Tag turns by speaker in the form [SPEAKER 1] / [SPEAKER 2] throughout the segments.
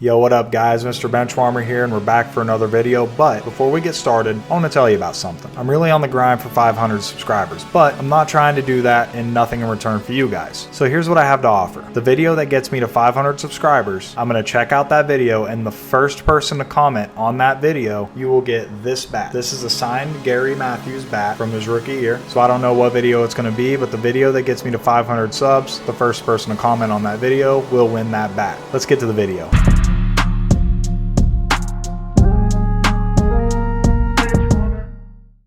[SPEAKER 1] Yo, what up guys, Mr. Benchwarmer here, and we're back for another video. But before we get started, I want to tell you about something. I'm really on the grind for 500 subscribers, but I'm not trying to do that and nothing in return for you guys. So here's what I have to offer. The video that gets me to 500 subscribers, I'm going to check out that video, and the first person to comment on that video, you will get this bat. This is a signed Gary Matthews bat from his rookie year. So I don't know what video it's going to be, but the video that gets me to 500 subs, the first person to comment on that video will win that bat. Let's get to the video.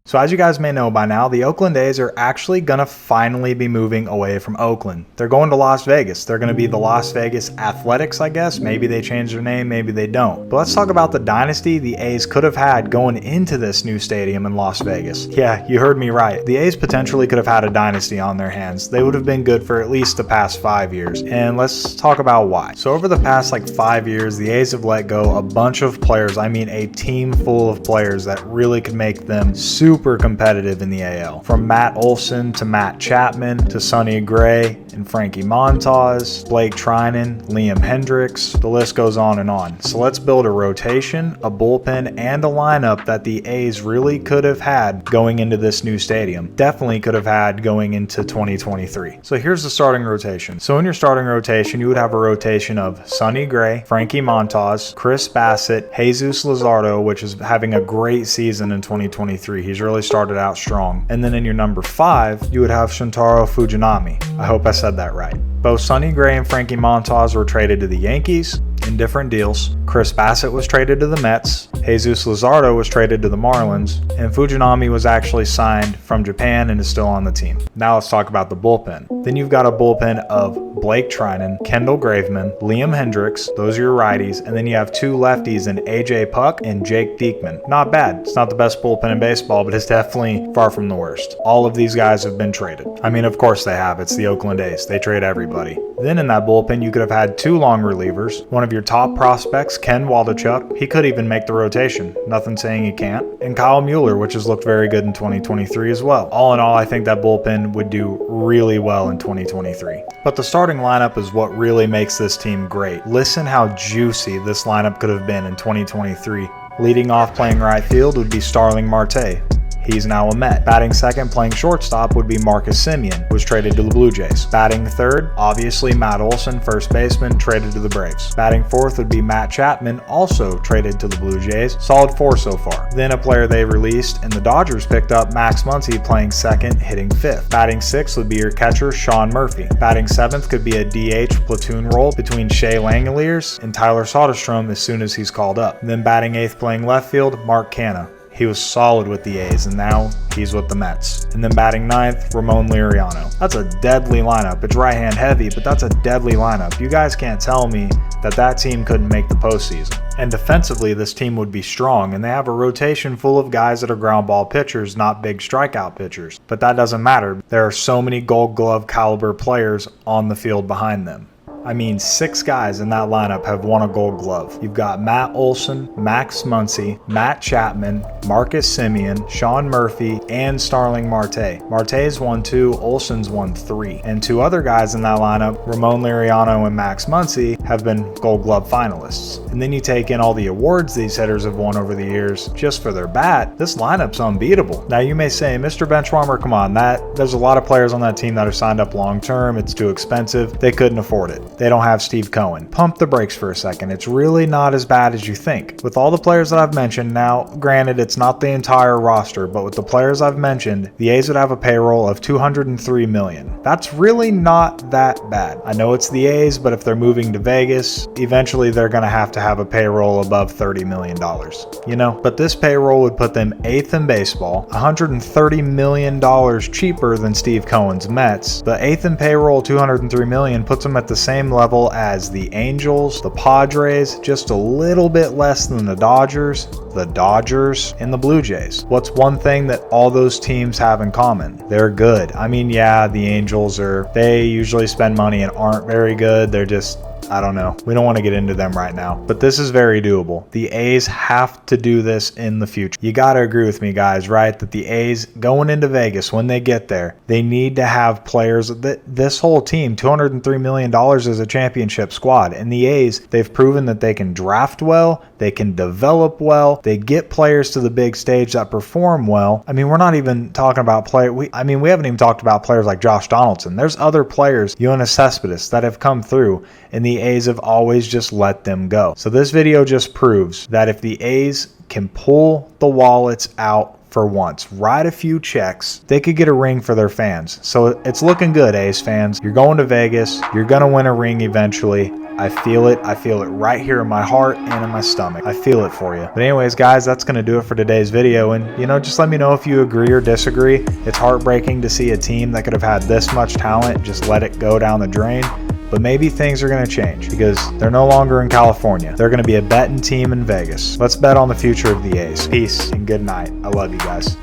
[SPEAKER 1] So as you guys may know by now, the Oakland A's are actually gonna finally be moving away from Oakland. They're going to Las Vegas. They're gonna be the Las Vegas Athletics, I guess. Maybe they change their name, maybe they don't. But let's talk about the dynasty the A's could have had going into this new stadium in Las Vegas. Yeah, you heard me right. The A's potentially could have had a dynasty on their hands. They would have been good for at least the past 5 years. And let's talk about why. So over the past 5 years, the A's have let go a bunch of players. I mean a team full of players that really could make them super competitive in the AL. From Matt Olson to Matt Chapman to Sonny Gray and Frankie Montas, Blake Trinan, Liam Hendriks, the list goes on and on. So let's build a rotation, a bullpen, and a lineup that the A's really could have had going into this new stadium. Definitely could have had going into 2023. So here's the starting rotation. So in your starting rotation, you would have a rotation of Sonny Gray, Frankie Montas, Chris Bassitt, Jesus Luzardo, which is having a great season in 2023. He's really started out strong. And then in your number 5, you would have Shintaro Fujinami. I hope I said that right. Both Sonny Gray and Frankie Montas were traded to the Yankees in different deals. Chris Bassitt was traded to the Mets, Jesus Luzardo was traded to the Marlins, and Fujinami was actually signed from Japan and is still on the team. Now let's talk about the bullpen. Then you've got a bullpen of Blake Trinan, Kendall Graveman, Liam Hendriks, those are your righties, and then you have 2 lefties in AJ Puk and Jake Diekman. Not bad. It's not the best bullpen in baseball, but it's definitely far from the worst. All of these guys have been traded. I mean, of course they have. It's the Oakland A's. They trade everybody. Then in that bullpen, you could have had 2 long relievers. One of your top prospects, Ken Waldichuk, he could even make the rotation. Nothing saying he can't. And Kyle Mueller, which has looked very good in 2023 as well. All in all, I think that bullpen would do really well in 2023. But the starting lineup is what really makes this team great. Listen how juicy this lineup could have been in 2023. Leading off playing right field would be Starling Marte. He's now a Met. Batting second, playing shortstop, would be Marcus Semien, who was traded to the Blue Jays. Batting third, obviously Matt Olson, first baseman, traded to the Braves. Batting fourth would be Matt Chapman, also traded to the Blue Jays. Solid 4 so far. Then a player they released and the Dodgers picked up, Max Muncy, playing second, hitting fifth. Batting sixth would be your catcher, Sean Murphy. Batting seventh could be a DH platoon role between Shea Langeliers and Tyler Soderstrom as soon as he's called up. Then batting eighth, playing left field, Mark Canha. He was solid with the A's, and now he's with the Mets. And then batting ninth, Ramon Laureano. That's a deadly lineup. It's right-hand heavy, but that's a deadly lineup. You guys can't tell me that team couldn't make the postseason. And defensively, this team would be strong, and they have a rotation full of guys that are ground ball pitchers, not big strikeout pitchers. But that doesn't matter. There are so many Gold Glove caliber players on the field behind them. I mean, 6 guys in that lineup have won a Gold Glove. You've got Matt Olson, Max Muncy, Matt Chapman, Marcus Semien, Sean Murphy, and Starling Marte. Marte's won 2, Olson's won 3. And 2 other guys in that lineup, Ramon Laureano and Max Muncy, have been Gold Glove finalists. And then you take in all the awards these hitters have won over the years just for their bat, this lineup's unbeatable. Now you may say, Mr. Benchwarmer, come on, there's a lot of players on that team that are signed up long term, it's too expensive, they couldn't afford it. They don't have Steve Cohen. Pump the brakes for a second. It's really not as bad as you think. With all the players that I've mentioned, now granted it's not the entire roster, but with the players I've mentioned, the A's would have a payroll of $203 million. That's really not that bad. I know it's the A's, but if they're moving to Vegas, eventually they're going to have a payroll above $30 million. You know, but this payroll would put them 8th in baseball, $130 million cheaper than Steve Cohen's Mets. The 8th in payroll, $203 million, puts them at the same level as the Angels, the Padres, just a little bit less than the Dodgers, and the Blue Jays. What's one thing that all those teams have in common? They're good. I mean, yeah, the Angels they usually spend money and aren't very good. They're just I don't know. We don't want to get into them right now, but this is very doable. The A's have to do this in the future. You got to agree with me, guys, right? That the A's going into Vegas, when they get there, they need to have players. This whole team, $203 million is a championship squad. And the A's, they've proven that they can draft well, they can develop well, they get players to the big stage that perform well. I mean, we're not even talking about we haven't even talked about players like Josh Donaldson. There's other players, Yoenis Cespedes, that have come through, and the A's have always just let them go. So this video just proves that if the A's can pull the wallets out for once, write a few checks, they could get a ring for their fans. So it's looking good, A's fans. You're going to Vegas. You're going to win a ring eventually. I feel it. I feel it right here in my heart and in my stomach. I feel it for you. But anyways, guys, that's going to do it for today's video. And, just let me know if you agree or disagree. It's heartbreaking to see a team that could have had this much talent just let it go down the drain. But maybe things are going to change because they're no longer in California. They're going to be a betting team in Vegas. Let's bet on the future of the A's. Peace and good night. I love you guys.